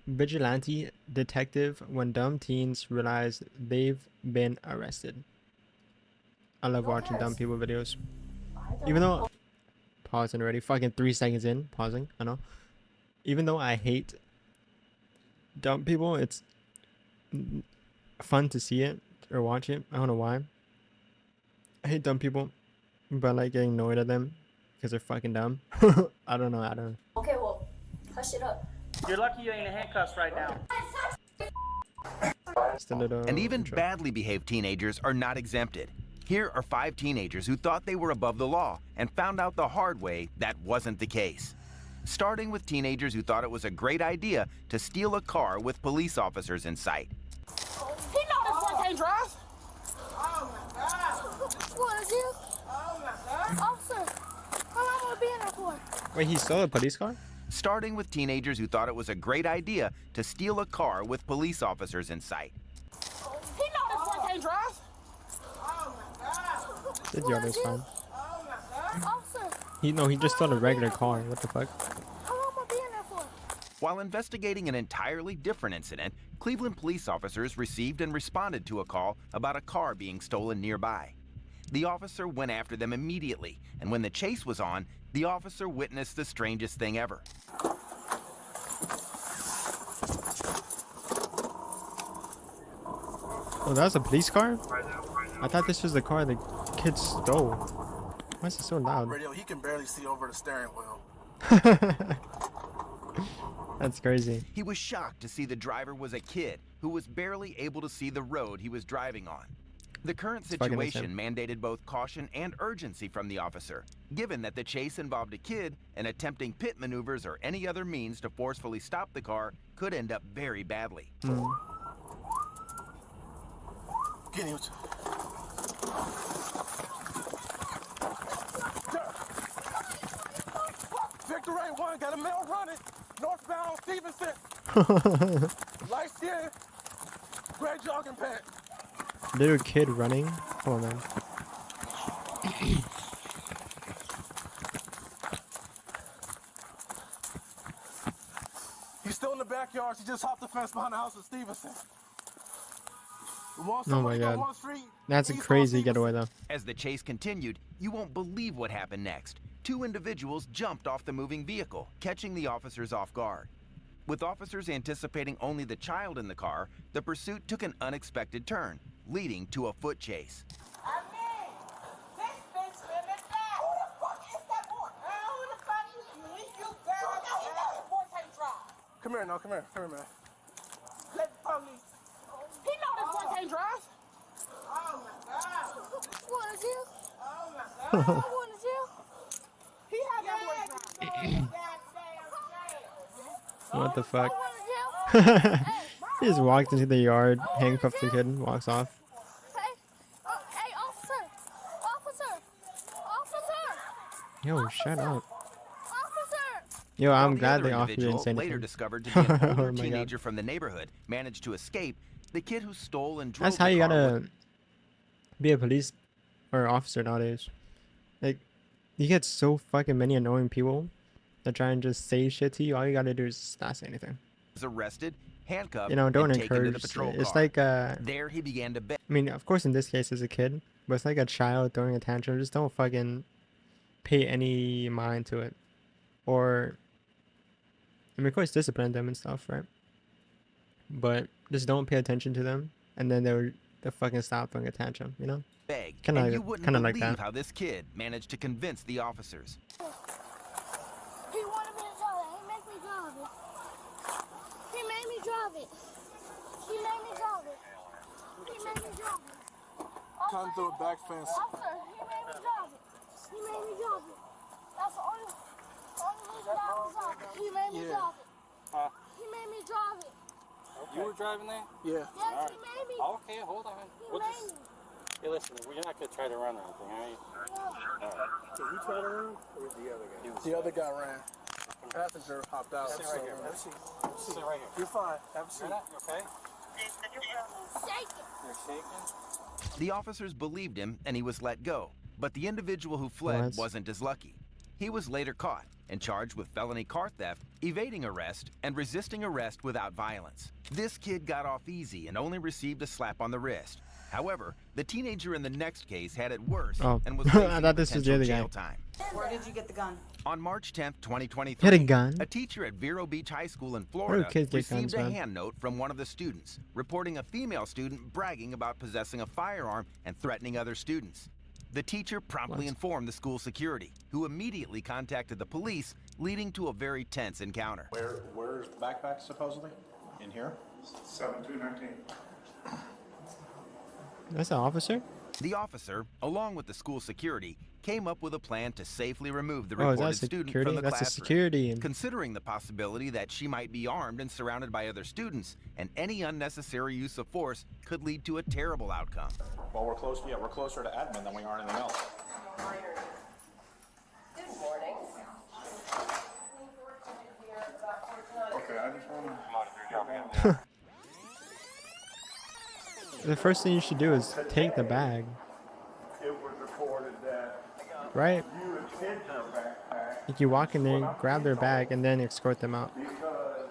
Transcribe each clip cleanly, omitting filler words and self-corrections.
Vigilante detective when dumb teens realize they've been arrested. I love watching dumb people videos. Even though pausing already, fucking 3 seconds in, pausing. I know. Even though I hate dumb people, it's fun to see it or watch it. I don't know why. I hate dumb people, but I like getting annoyed at them because they're fucking dumb. I don't know. Okay, well, hush it up. You're lucky you ain't in handcuffs right now. And even badly behaved teenagers are not exempted. Here are 5 teenagers who thought they were above the law and found out the hard way that wasn't the case. Starting with teenagers who thought it was a great idea to steal a car with police officers in sight. He know this boy can't drive. Oh my God. What is you? Oh my God. Officer, how long will I be in there for? Wait, he stole a police car? Starting with teenagers who thought it was a great idea to steal a car with police officers in sight. He know this boy can't drive. Oh my God. Did you always fine? Oh my God. Officer. He just stole a regular car. What the fuck? How long will I be in there for? While investigating an entirely different incident, Cleveland police officers received and responded to a call about a car being stolen nearby. The officer went after them immediately, and when the chase was on, the officer witnessed the strangest thing ever. Oh, that was a police car? I thought this was the car the kid stole. Why is it so loud? Radio, he can barely see over the steering wheel. That's crazy. He was shocked to see the driver was a kid who was barely able to see the road he was driving on. The current situation mandated both caution and urgency from the officer, given that the chase involved a kid and attempting pit maneuvers or any other means to forcefully stop the car could end up very badly. Get him. Victor 81 got a male running northbound Stevenson. Light skin, gray jogging pants. Little kid running. Come on, man. He's still in the backyard. She just hopped the fence behind the house of Stevenson. Oh my God. That's a crazy getaway though. As the chase continued, you won't believe what happened next. 2 individuals jumped off the moving vehicle, catching the officers off guard. With officers anticipating only the child in the car, the pursuit took an unexpected turn, leading to a foot chase. Come here, now, come here, man. Let the police. He know this boy can't drive. Oh my God. What is you? Oh my God. What is you? He had that boy. What the fuck? He just walked into the yard, handcuffed the kid, and walks off. Hey, officer! Officer! Yo, shut up. Officer! Yo, I'm While the glad other they offered you individual, insane. later discovered to be an older Oh my teenager God. from the neighborhood, managed to escape. The kid who stole and drove That's how the you car gotta be a police or officer nowadays. Like, you get so fucking many annoying people that try and just say shit to you. All you gotta do is not say anything. was arrested, handcuffed, You know, don't and taken to the encourage. patrol It's car. like There he began to beg. I mean, of course, in this case, it's a kid, but it's like a child throwing a tantrum. Just don't fucking pay any mind to it, or I mean, of course, discipline them and stuff, right? But just don't pay attention to them, and then they'll fucking stop throwing a tantrum, you know? Beg, Kinda- and you wouldn't kinda believe like that. how this kid managed to convince the officers. He wanted me to drive it. He made me drive it. He made me drive it. He made me drive it. He made me drive it. Come through a back fence. Officer, he made me drive it. He made me drive it. That's the only reason I was on it. He made me Yeah. drive it. He made me drive it. You were driving there? Yeah. Yes, he made me. Okay, hold on. He We'll made just, me. hey, listen, you're not going to try to run or anything, are you? Did he try to run? Or the other guy? The other guy ran. Passenger hopped out. Sit right here. Have a seat. Sit right here. You're fine. Have a seat. You're not, you okay? Shaking. You're shaking? The officers believed him and he was let go, but the individual who fled What? wasn't as lucky. He was later caught and charged with felony car theft, evading arrest, and resisting arrest without violence. This kid got off easy and only received a slap on the wrist. However, the teenager in the next case had it worse and was facing I thought this was the potential other jail guy. time. Where did you get the gun? On March 10th, 2023, He had a gun? a teacher at Vero Beach High School in Where Florida do kids get received guns, a man? hand note from one of the students, reporting a female student bragging about possessing a firearm and threatening other students. The teacher promptly informed the school security, who immediately contacted the police, leading to a very tense encounter. Where's backpack supposedly? In here? 7219. That's an officer? The officer, along with the school security, came up with a plan to safely remove the Oh, is reported that student security? from the That's a classroom. security. Considering the possibility that she might be armed and surrounded by other students, and any unnecessary use of force could lead to a terrible outcome. Well, we're close. Yeah, we're closer to admin than we are anything else. Good morning. Okay, I just want to. The first thing you should do is take the bag, It was reported that right? you had hid their backpack Like you walk in there, grab their bag, and then escort them out. because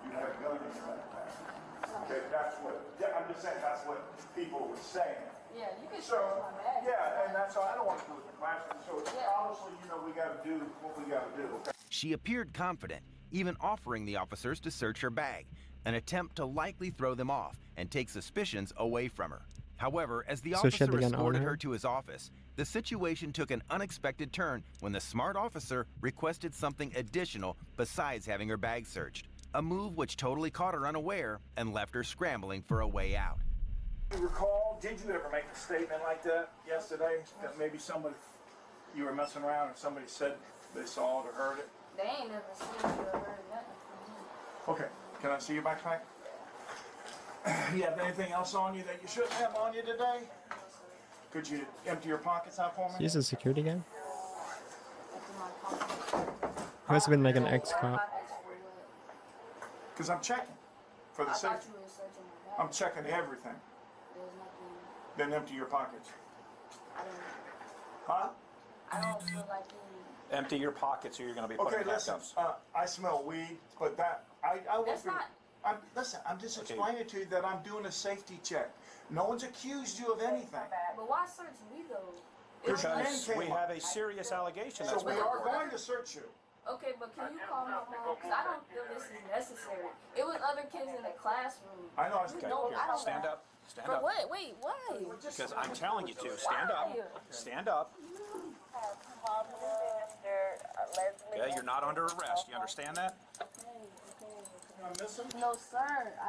you had a gun in your backpack. Okay, that's what. Yeah, I'm just saying that's what people were saying. Yeah, you can So, search my bag. yeah, and that's all I don't want to do with the classroom. So obviously, we got to do what we got to do. Okay? She appeared confident, even offering the officers to search her bag, an attempt to likely throw them off and take suspicions away from her. However, as the So she had officer the gun on escorted her? her to his office, the situation took an unexpected turn when the smart officer requested something additional besides having her bag searched, a move which totally caught her unaware and left her scrambling for a way out. You recall, did you ever make a statement like that yesterday? That maybe you were messing around and somebody said they saw it or heard it? They ain't never seen you or heard nothing from me. Okay, can I see your backpack? You have anything else on you that you shouldn't have on you today? Could you empty your pockets out for me? He's a security guy. After my pocket. Must have been like an ex-cop. My actual what? Because I'm checking for the I thought safety. you were searching my bag. I'm checking everything. There's nothing. Then empty your pockets. I don't. Huh? I don't feel like you. Empty your pockets or you're going to be put Okay, in listen. handcuffs. I smell weed, but that I went That's through. not. Listen, I'm just Okay. explaining to you that I'm doing a safety check. No one's accused you of anything. But why search me though? It was Because came we up. have a serious allegation. So That's we what are going to search you. Okay, but can you call my mom? Because I don't feel this is necessary. It was other kids in the classroom. I know. You know, I don't Stand know. up. Stand For up. what? Wait, why? Because I'm telling you to. Stand up. Stand up. Okay, you're not under arrest. You understand that? No, sir.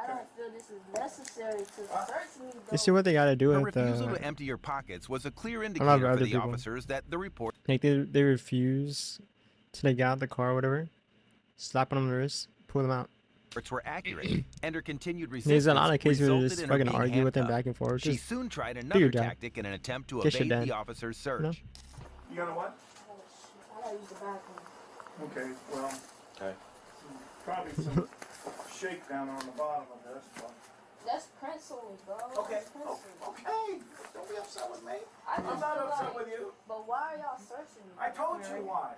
I don't feel this is necessary to search me. You see what they gotta do Her with refusal to the empty her pockets was a clear lot of indicator for other the people. officers that the report like they refuse to like get out the car or whatever, slap them on the wrist, pull them out. reports were accurate, and her continued There's resistance a lot of cases where they resulted just in her fucking being argue with them handcuffed. back and forth. She Just soon tried your another job. tactic in an attempt to Get your evade dad. the officer's search. know? You got a what? I gotta use the bathroom. Okay, well, Okay. probably some shakedown on the bottom of this, but. That's pencils, bro. Okay, That's pencils. okay, don't be upset with me. I I'm just not feel upset like- with you. But why are y'all searching me? I told you why.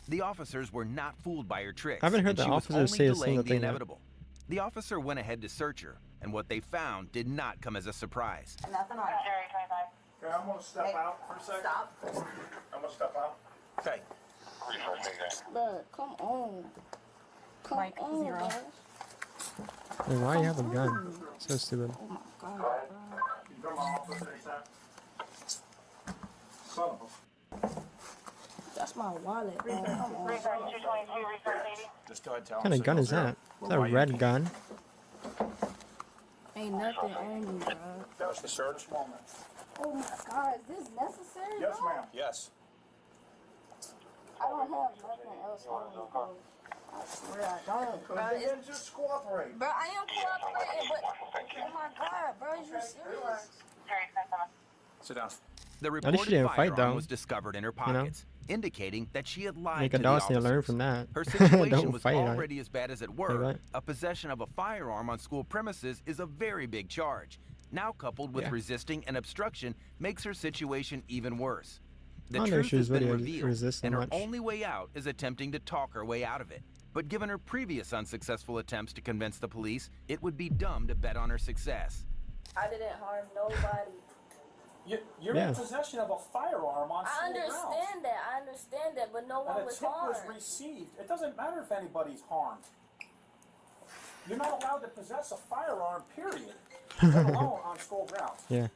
The officers were not fooled by her tricks. I haven't heard and the she was officers only say a delaying single the thing yet. inevitable. The officer went ahead to search her, and what they found did not come as a surprise. Nothing on it. Okay, I'm gonna step out for a second. Stop. I'm gonna step out. Okay. Bro, come on. Come on, bro. Like, why you have a gun? So stupid. Oh my god, bro. You come on, put this out. Son of a. That's my wallet, bro. Come on. Just go ahead and tell What kind of gun is that? Is that a red gun? Ain't nothing on me, bro. That's the search? Oh my god, is this necessary, Yes, bro? ma'am. Yes. I don't have nothing else on me, bro. I swear I don't, bro. Then just cooperate. Bro, I am cooperating, but oh my god, bro, is you serious? Sit down. The least reported she didn't fight, firearm though. was discovered in her You know? pockets, indicating that she had lied Make to adults the need to learn officers. from that. Her situation Don't was fight on it. already as bad as it Say were. what? A possession of a firearm on school premises is a very big charge. Now coupled with Yeah. resisting and obstruction makes her situation even worse. The I don't think truth she was has been really revealed, resisting and her much. only way out is attempting to talk her way out of it. But given her previous unsuccessful attempts to convince the police, it would be dumb to bet on her success. I didn't harm nobody. You're Yeah. in possession of a firearm on I school grounds. understand that, but no And one a was tip was harmed. received. It doesn't matter if anybody's harmed. You're not allowed to possess a firearm, period. Let alone on school grounds. Yeah.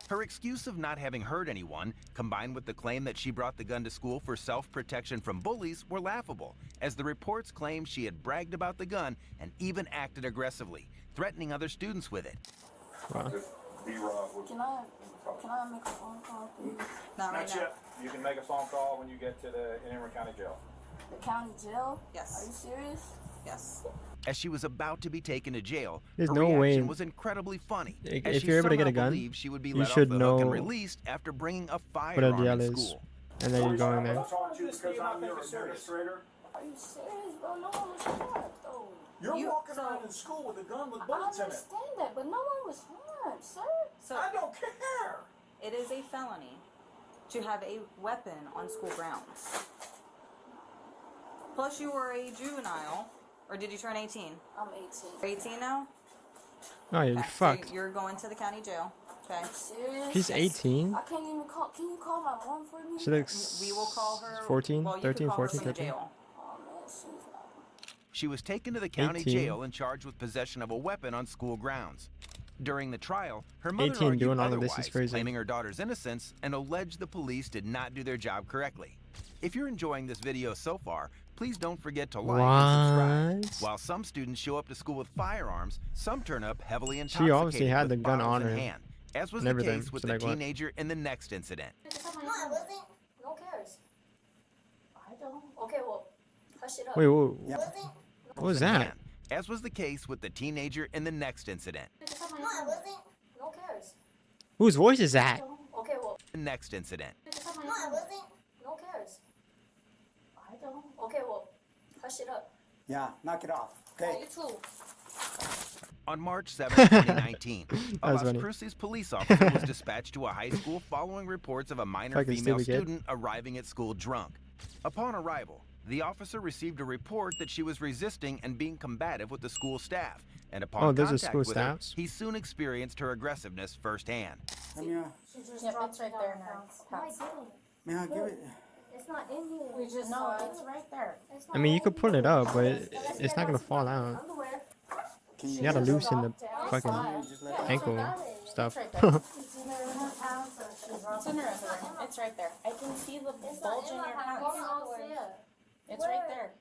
Her excuse of not having hurt anyone, combined with the claim that she brought the gun to school for self-protection from bullies, were laughable, as the reports claimed she had bragged about the gun and even acted aggressively, threatening other students with it. Wow. Can I make a phone call, please? Not right Not now. yet. You can make a phone call when you get to the Emory County Jail. The county jail? Yes. Are you serious? Yes. As she was about to be taken to jail, There's her no reaction way- was incredibly funny. If as she you're able to get a somehow gun, believed she would be you let should off the hook and know released after bringing a what a firearm jail in is, school. and then you're going there. I told you because I'm your administrator. Are you serious, bro? No one was harmed, though. You're walking around in school with a gun with I bullets in it. understand that, but no one was harmed, sir. So I don't care. it is a felony to have a weapon on school grounds. Plus, you were a juvenile, or did you turn 18? I'm 18. You're 18 now? Oh, you're Okay, so fucked. you're going to the county jail. Okay. Serious? She's 18. I can't even call. Can you call my mom for me? She looks We will call her. 14, well, you 13, could call 14, her from the 13. jail. Oh man, she's not. She was taken to the county 18. jail and charged with possession of a weapon on school grounds. During the trial, her mother 18 argued doing all of this is otherwise, crazy. claiming her daughter's innocence and alleged the police did not do their job correctly. If you're enjoying this video so far, please don't forget to like and subscribe. What? While some students show up to school with firearms, some turn up heavily She intoxicated obviously had the with gun bottles on in her hand, as was and the everything, case with so the like what? teenager in the next incident. No, I wasn't. No one cares. I don't. Okay, well, hush it up. Wait, what Wasn't? was in that? hand, as was the case with the teenager in the next incident. No, I wasn't. No one cares. Whose voice is that? Okay, well, The next incident. no, I wasn't. No one cares. I don't. Okay, well, hush it up. Yeah, knock it off. Okay. You too. On March 7, 2019, a was Las funny. Cruces police officer was dispatched to a high school following reports of a minor Fucking female stupid kid. student arriving at school drunk. Upon arrival, the officer received a report that she was resisting and being combative with the school staff, and upon Oh, those are contact school with her, staffs? he soon experienced her aggressiveness firsthand. Let me, Yep, it's right there now. No, I didn't. give it. It's not in here. We just saw it. It's right there. It's not I mean, you in could pull here. it up, but it's not gonna fall out. Underwear. Can You gotta loosen the fucking just let ankle stuff. It's in her underwear. It's right there. I can see the bulge in your pants. It's right there.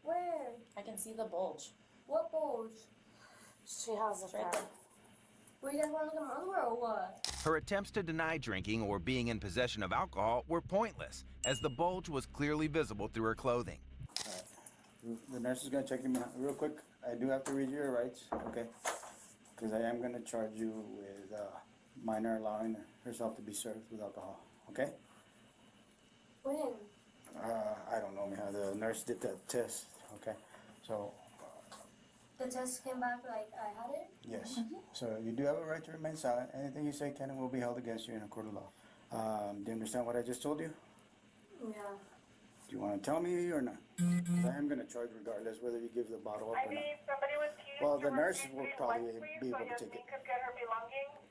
Where? I can see the bulge. What bulge? She has it right there. Were you guys want to look at my underwear or what? Her attempts to deny drinking or being in possession of alcohol were pointless, as the bulge was clearly visible through her clothing. The nurse is gonna check you out real quick. I do have to read your rights, okay? Because I am gonna charge you with minor allowing herself to be served with alcohol, okay? When? I don't know, man. The nurse did that test, okay? So, The test came back like I had it? yes. So you do have a right to remain silent. Anything you say can and will be held against you in a court of law. Do you understand what I just told you? Yeah. Do you want to tell me or not? 'Cause I am going to charge regardless whether you give the bottle up or not. Well, the nurse will probably be able to take it.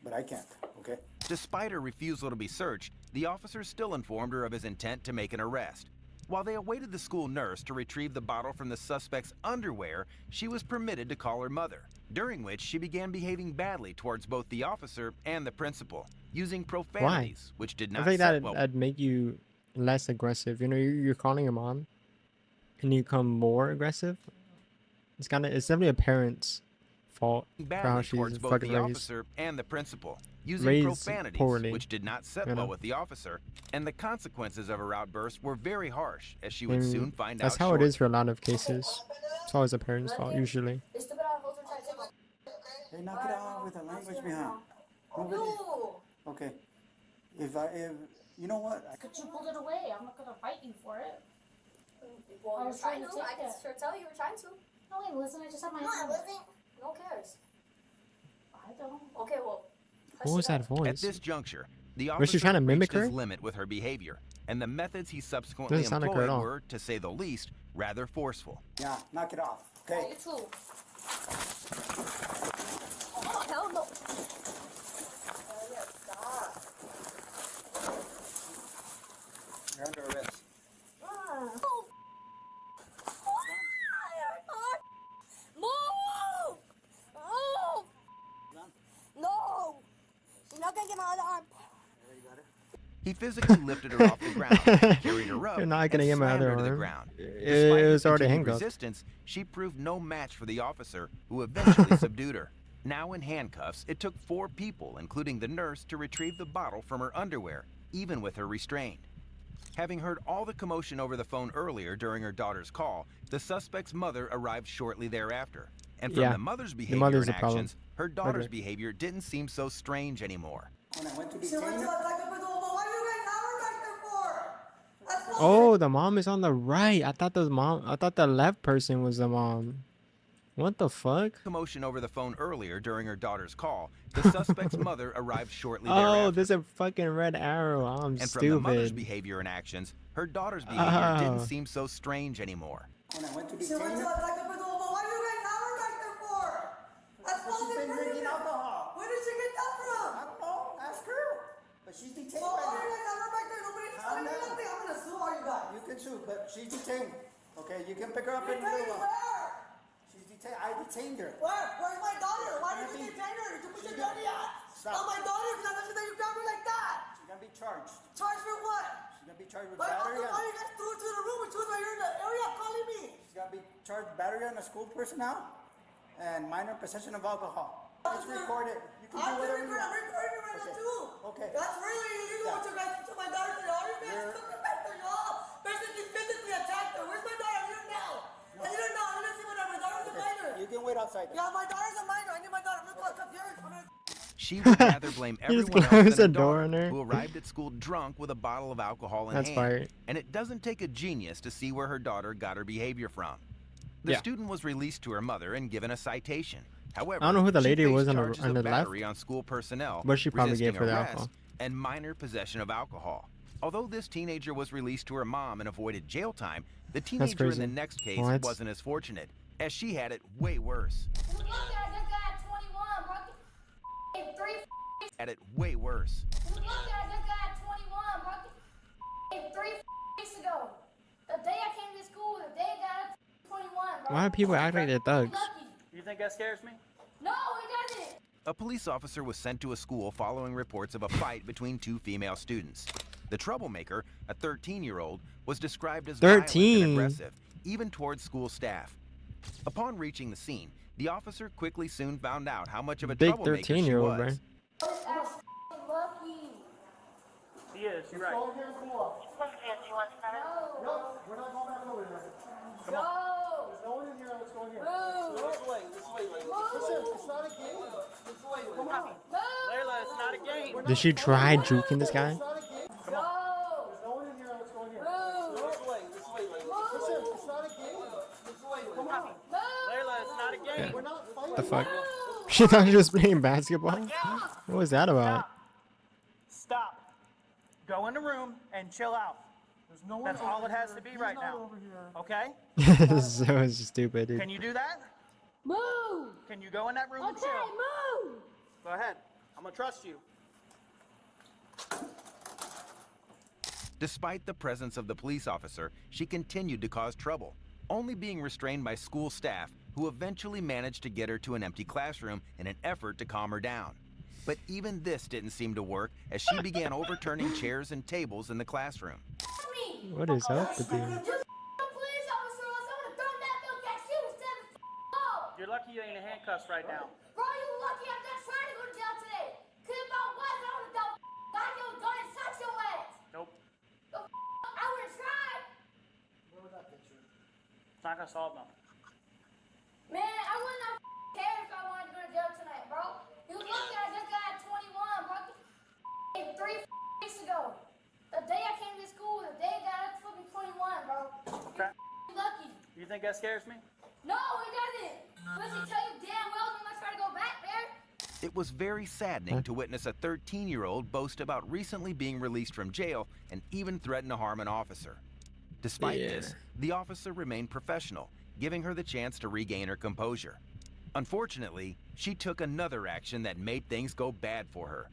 But I can't, okay? Despite her refusal to be searched, the officer still informed her of his intent to make an arrest. While they awaited the school nurse to retrieve the bottle from the suspect's underwear, she was permitted to call her mother, during which she began behaving badly towards both the officer and the principal, using profanities, which did I not think sit well. that'd make you less aggressive. You know, you're calling your mom, and you become more aggressive. It's definitely a parent's fault for how badly she's towards both fucking the raised. officer and the principal, using Raised profanities, poorly, which did not sit you know? well with the officer, and the consequences of her outburst were very harsh, as she would And soon find that's out how it is shortly. for a lot of cases. It's always a parent's fault, usually. It's the bad holes are tight. Hey, knock it off with the language behind. Move it. No! Okay. If you know what? But you pulled it away. I'm not gonna fight you for it. Well, I you're was trying trying to. to I take can it. sure tell you were trying to. No, wait, listen. I just have my No, I hand. wasn't. No one cares. I don't. Okay, well. hush What was it that up. voice? At this juncture, the Was she officer trying to mimic reached his her? limit with her behavior, and the methods he subsequently Doesn't sound like her at employed all. were, to say the least, rather forceful. Yeah, knock it off. Okay. You too. Oh, hell no. You're under arrest. Move! Move! No! You're not gonna get my other arm. He physically lifted her off the ground, carried her up, You're not and gonna get my slammed other her to the arm. ground. It Despite her was already continued handcuffed. resistance, she proved no match for the officer, who eventually subdued her. Now in handcuffs, it took 4 people, including the nurse, to retrieve the bottle from her underwear, even with her restrained. Having heard all the commotion over the phone earlier during her daughter's call, the suspect's mother arrived shortly thereafter. And from Yeah, the mother's the behavior mother's and the problem. actions, her daughter's Okay. behavior didn't seem so strange anymore. When I went to She went detain to her, attack the door, but what are you guys hour back there for? That's not Oh, the mom is on the right. I thought the left person was the mom. What the fuck? Commotion over the phone earlier during her daughter's call, the suspect's mother arrived shortly thereafter. Oh, there's a fucking red arrow. I'm And from the mother's stupid. behavior and actions, her daughter's behavior Oh. didn't seem so strange anymore. when I went to She detain went to her, attack the door, but what are you guys hour back there for? That's she's false been drinking imprisonment. alcohol. Where did she get that from? I don't know. Ask her. But she's detained So all right you now. guys hour back there, nobody's telling me nothing. I'm gonna sue all you guys. You can sue, but she's detained. Okay, you can pick her up You in a tell me little while. where? She's detained. I detained her. Where? Where's my daughter? Why did you detain her? You put your dirty ass Stop. on my daughter because I that you grabbed me like that. She's gonna be charged. Charged for what? She's gonna be charged with Why battery. why you guys threw her to the room and she was right here in the area calling me? She's gonna be charged with battery on a school personnel and minor possession of alcohol. It's recorded. You can do I'm whatever you recording want. it right now too. Okay. That's really illegal what you guys did to my daughter today. All you guys took her back to y'all. Basically physically attacked her. Where's my daughter? I need her now. I need her now. I need to see my daughter. My daughter's a minor. You can wait outside. Yeah, my daughter's a minor. I need my daughter. Look, come here. Come here. She would rather blame You just everyone else closed than the her door daughter, on her. who arrived at school drunk with a bottle of alcohol in That's hand. fire. And it doesn't take a genius to see where her daughter got her behavior from. The Yeah. student was released to her mother and given a citation. However, I don't know who the she lady faced was on charges the of left, battery on school personnel, but she probably resisting gave for the arrest, alcohol. and minor possession of alcohol. Although this teenager was released to her mom and avoided jail time, the teenager in crazy. the next case What? wasn't as fortunate, as she had it way worse. Look, I just got 21, bro. In 3 Had it way worse. Look, I just got 21, bro. In 3 weeks ago. The day I came to school, the day I got 21, bro. Why do people act like they're thugs? Lucky. You think that scares me? No, it doesn't. A police officer was sent to a school following reports of a fight between 2 female students. The troublemaker, a 13-year-old, was described as violent 13? and aggressive, even towards school staff. Upon reaching the scene, the officer quickly soon found out how much of a Big troublemaker she 13-year-old, was. bro. This ass lucky. He is, you're right. Go here and cool off. No. No, we're not going back over there. Go. There's no one in here. Let's go in here. Move. This way, Listen, it's not a game. Come on. Layla, it's not a game. Did she try juking this guy? It's not a game. Go. There's no one in here. Let's go in here. Move. Listen, it's not a game. Come on. Layla, it's not a game. We're not fighting. The fuck? She thought she was playing basketball? What was that about? Stop. Go in the room and chill out. There's no one That's all over it has here. to be He's right not now. over here. Okay? So stupid, dude. Can you do that? Move. Can you go in that room and Okay, chill? move. Go ahead. I'm gonna trust you. Despite the presence of the police officer, she continued to cause trouble, only being restrained by school staff, who eventually managed to get her to an empty classroom in an effort to calm her down. But even this didn't seem to work, as she began overturning chairs and tables in the classroom. Me. What is up with you? You police officer or someone throw that milk at you instead of oh. You're lucky you ain't in handcuffs right now. Bro, you lucky I'm just trying to go to jail today. Cause if I was, I would have got your gun and shot your ass. Nope. I would have tried. It's not gonna solve nothing. Man, I wouldn't have cared if I wanted to go to jail tonight, bro. You lucky I just got 21, bro. In 3 weeks ago. The day I came to school, the day I got fucking 21, bro. Okay. You're lucky. You think that scares me? No, it doesn't. Listen, tell you damn well I'm not trying to go back there. It was very saddening to witness a 13-year-old boast about recently being released from jail and even threaten to harm an officer. Despite this, the officer remained professional, giving her the chance to regain her composure. Unfortunately, she took another action that made things go bad for her.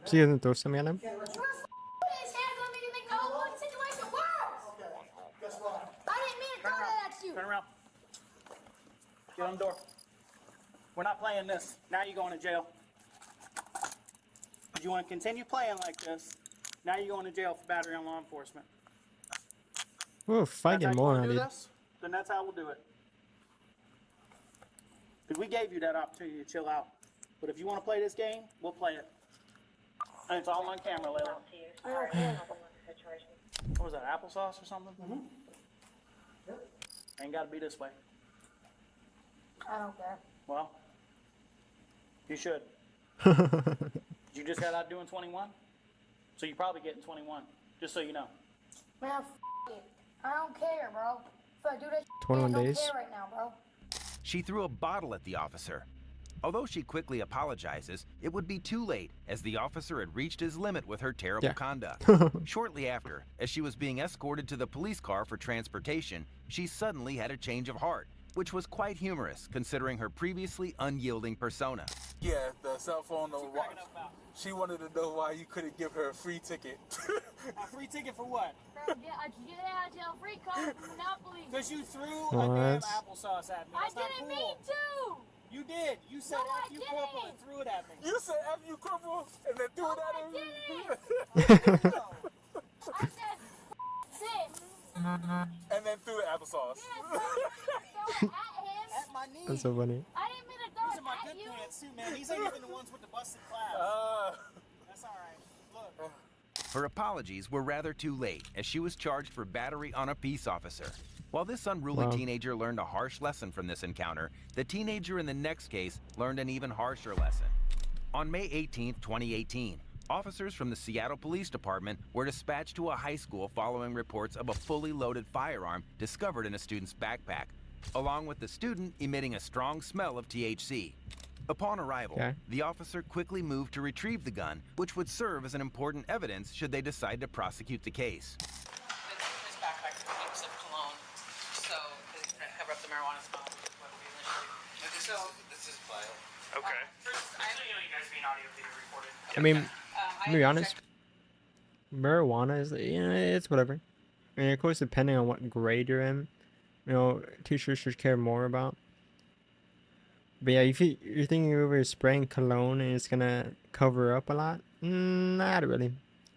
She doesn't throw something at him. You're put his hands on me to make the whole fucking situation worse. Guess what? I didn't mean to throw that at you. Turn around. Get on the door. We're not playing this. Now you're going to jail. If you want to continue playing like this, now you're going to jail for battery on law enforcement. We're That's fighting how you more wanna on do it. this? Then that's how we'll do it. Because we gave you that opportunity to chill out. But if you want to play this game, we'll play it. And it's all on camera, Layla. What was that, applesauce or something? Mm-hmm. Ain't got to be this way. I don't care. Well, you should. You just got out doing 21? So you're probably getting 21, just so you know. Man, it. I don't care, bro. If I do that 21 I don't days. care right now, bro. She threw a bottle at the officer. Although she quickly apologizes, it would be too late as the officer had reached his limit with her terrible conduct. Shortly after, as she was being escorted to the police car for transportation, she suddenly had a change of heart, which was quite humorous considering her previously unyielding persona. Yeah, the cell phone, the watch. She wanted to know why you couldn't give her a free ticket. A free ticket for what? Get out of jail free card from Monopoly. Because you threw a damn applesauce at me. I That's not didn't cool. mean to. You did. You said No, F you corporal and threw it at me. You said F you corporal and then threw it at him? I said sit. And then threw the applesauce. At him. At my knee. That's so funny. I didn't mean to throw These it are my at good you. pants too, man. These ain't even the ones with the busted clouds. That's all right. Look. Her apologies were rather too late as she was charged for battery on a peace officer. While this unruly teenager learned a harsh lesson from this encounter, the teenager in the next case learned an even harsher lesson. On May 18, 2018, officers from the Seattle Police Department were dispatched to a high school following reports of a fully loaded firearm discovered in a student's backpack, along with the student emitting a strong smell of THC. Upon arrival, the officer quickly moved to retrieve the gun, which would serve as an important evidence should they decide to prosecute the case. His backpack contains of cologne, so to cover up the marijuana smell. This is file. Okay. I know you guys being audio video recorded. I mean, to be honest, marijuana is, it's whatever. I mean, of course, depending on what grade you're in, teachers should care more about. But yeah, if you're thinking you're spraying cologne and it's gonna cover up a lot, not really.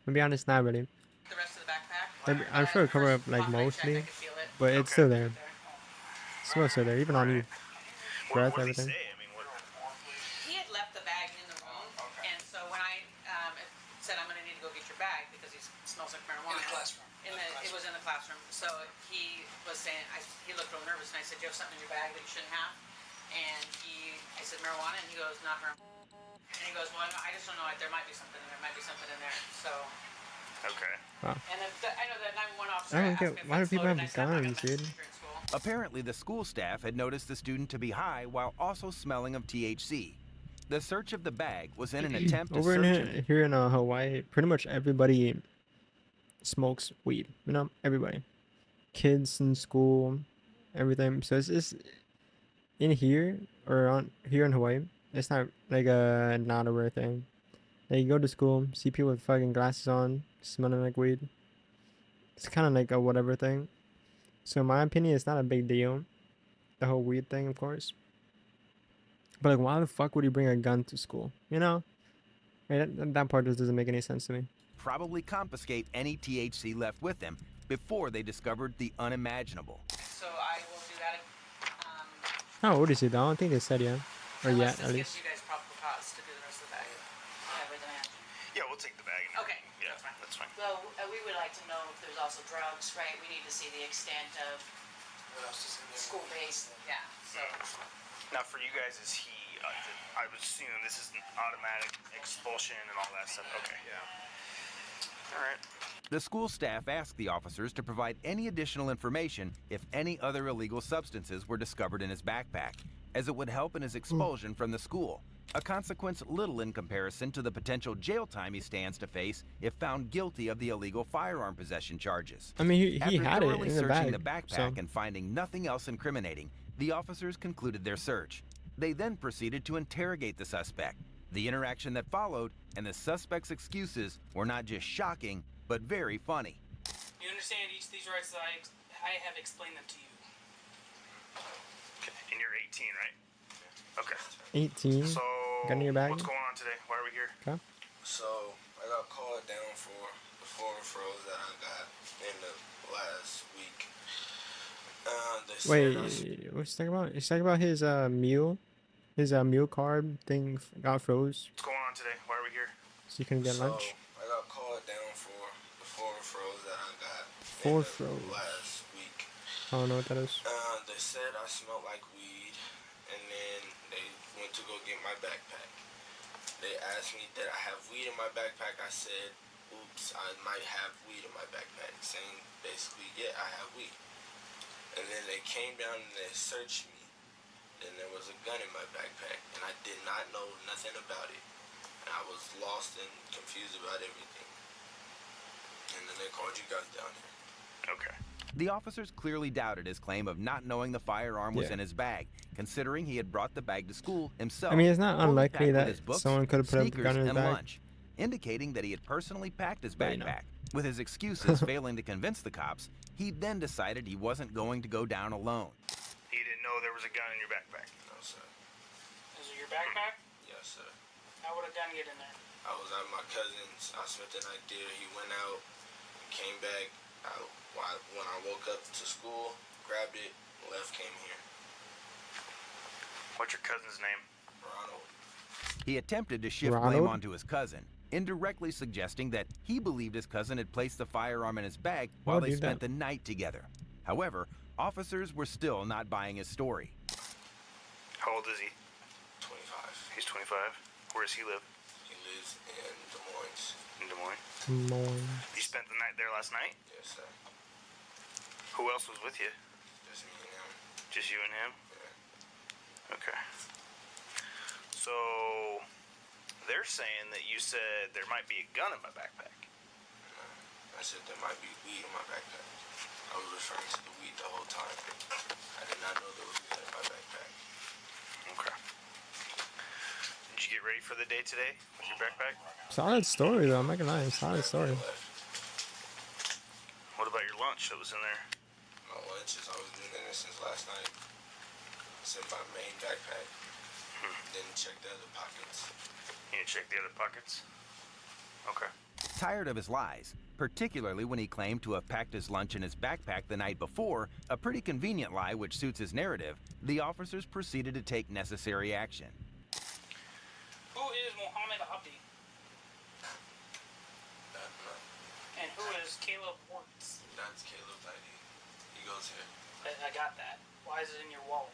To be honest, not really. The rest of the backpack? I'm sure it'll cover up like mostly, but it's still there. Smells still there, even on you. Breath, everything. He had left the bag in the room, and so when I said I'm gonna need to go get your bag because it smells like marijuana. In the classroom. It was in the classroom. So he was saying, he looked real nervous, and I said, "Do you have something in your bag that you shouldn't have?" And I said, "Marijuana," and he goes, "Not marijuana." And he goes, "Well, I just don't know. There might be something in there. Might be something in there." So. Okay. Wow. And I know that 911 officer. I don't get why do people have guns, dude. Apparently, the school staff had noticed the student to be high while also smelling of THC. The search of the bag was in an attempt to Over search in here in Hawaii, pretty much everybody smokes weed. Everybody, kids in school, everything. So it's just in here here in Hawaii. It's not like not a rare thing. Like you go to school, see people with fucking glasses on, smelling like weed. It's kind of like a whatever thing. So in my opinion, it's not a big deal. The whole weed thing, of course. But like, why the fuck would you bring a gun to school? Right, that part just doesn't make any sense to me. Probably confiscate any THC left with them before they discovered the unimaginable. So I will do that. How old is he though? I don't think they said yet. Or yet, at least. Gives you guys probable cause to do the rest of the bag. Yeah, we'll take the bag. And Okay. Yeah, that's fine. Well, we would like to know if there's also drugs, right? We need to see the extent of school-based. Yeah. So. Now, for you guys, is he? I would assume this is an automatic expulsion and all that stuff. Okay. Yeah. All right. The school staff asked the officers to provide any additional information if any other illegal substances were discovered in his backpack, as it would help in his expulsion from the school, a consequence little in comparison to the potential jail time he stands to face if found guilty of the illegal firearm possession charges. I mean, he After had it thoroughly in the searching bag. the backpack So and finding nothing else incriminating, the officers concluded their search. They then proceeded to interrogate the suspect. The interaction that followed and the suspect's excuses were not just shocking, but very funny. You understand each of these rights that I have explained them to you. Okay. And you're 18, right? Okay. 18. So, Gun in your bag. what's going on today? Why are we here? Okay. So, I got called down for the 4 referrals that I got in the last week. Wait, what's he talking about? He's talking about his meal card thing got froze, What's going on today? Why are we here? so you couldn't get lunch. I got called down for the 4 referrals that I got 4 in the froze. last week. I don't know what that is. They said I smelled like weed, and then they went to go get my backpack. They asked me, did I have weed in my backpack? I said, oops, I might have weed in my backpack. Saying basically, yeah, I have weed. And then they came down and they searched me. Then there was a gun in my backpack, and I did not know nothing about it. And I was lost and confused about everything. And then they called you guys down here. Okay. The officers clearly doubted his claim of not knowing the firearm was in his bag, considering he had brought the bag to school himself. I mean, it's not fully unlikely packed with that his books, someone could have put a sneakers, gun in his and bag. lunch, indicating that he had personally packed his But, you know. backpack. With his excuses failing to convince the cops, he then decided he wasn't going to go down alone. You didn't know there was a gun in your backpack? No, sir. Is it your backpack? Yes, sir. How would a gun get in there? I was at my cousin's. I spent the night there. He went out, came back. When I woke up to school, grabbed it, left, came here. What's your cousin's name? Ronald. He attempted to shift blame onto his cousin, indirectly suggesting that he believed his cousin had placed the firearm in his bag while they spent the night together. However, officers were still not buying his story. How old is he? 25. He's 25. Where does he live? He lives in Des Moines. In Des Moines? Des Moines. You spent the night there last night? Yes, sir. Who else was with you? Just me and him. Just you and him? Yeah. Okay. So, they're saying that you said there might be a gun in my backpack. I said there might be weed in my backpack. I was referring to the weed the whole time. I did not know there was weed in my backpack. Okay. Did you get ready for the day today with your backpack? Solid story though. I'm not gonna lie. Solid story. What about your lunch that was in there? My lunch is always been in there since last night. It's in my main backpack. Didn't check the other pockets. You didn't check the other pockets? Okay. Tired of his lies, particularly when he claimed to have packed his lunch in his backpack the night before, a pretty convenient lie which suits his narrative, the officers proceeded to take necessary action. Who is Mohammed Abdi? And who is Caleb Wortz? That's Caleb's ID. He goes here. I got that. Why is it in your wallet?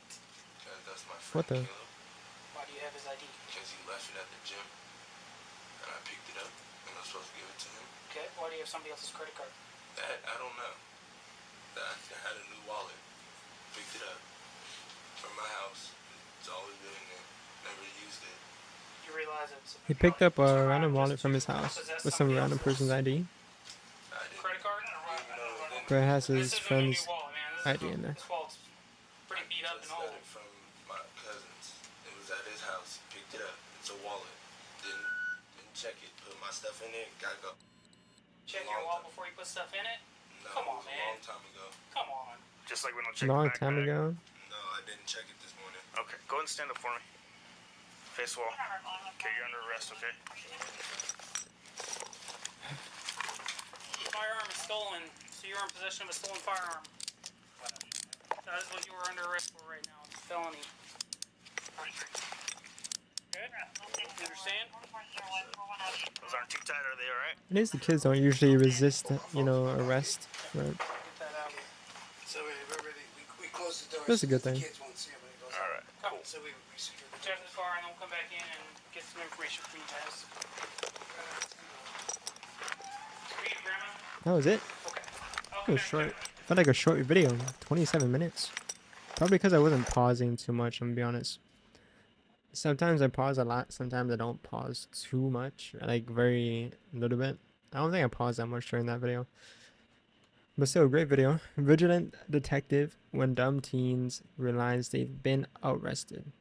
Because that's my friend What the? Caleb. Why do you have his ID? Because he left it at the gym. And I picked it up. And I'm supposed to give it to him. Okay. Why do you have somebody else's credit card? That, I don't know. That I had a new wallet. Picked it up. From my house. It's always been in there. Never used it. You realize it's He picked up a random wallet from his house with some random person's ID, credit card? but it has his This isn't a new friend's wallet, man. ID in there. This wallet's pretty beat up and Just got old. it from my cousin's. It was at his house. Picked it up. It's a wallet. Didn't check it. Put my stuff in it. Gotta go. Check your wallet before you put stuff in it? No, Come on, it was a man. long time ago. Come on. Just like we don't check Long the time backpack. ago. No, I didn't check it this morning. Okay, go ahead and stand up for me. Face wall. Okay, you're under arrest, okay? Firearm is stolen, so you're in possession of a stolen firearm. That is what you are under arrest for right now. It's a felony. Good? You understand? Those aren't too tight, are they alright? It is the kids don't usually resist, arrest. Right? Get that out. So we close the door. That's a good thing. The kids won't see it when it goes Alright, cool. So we secure the Check this car and then we'll come back in and get some information from you guys. Read, Grandma? That was it. It was short. Felt like a short video. 27 minutes. Probably because I wasn't pausing too much. I'm gonna be honest. Sometimes I pause a lot. Sometimes I don't pause too much, like very little bit. I don't think I paused that much during that video. But still, great video. Vigilant detective when dumb teens realize they've been arrested.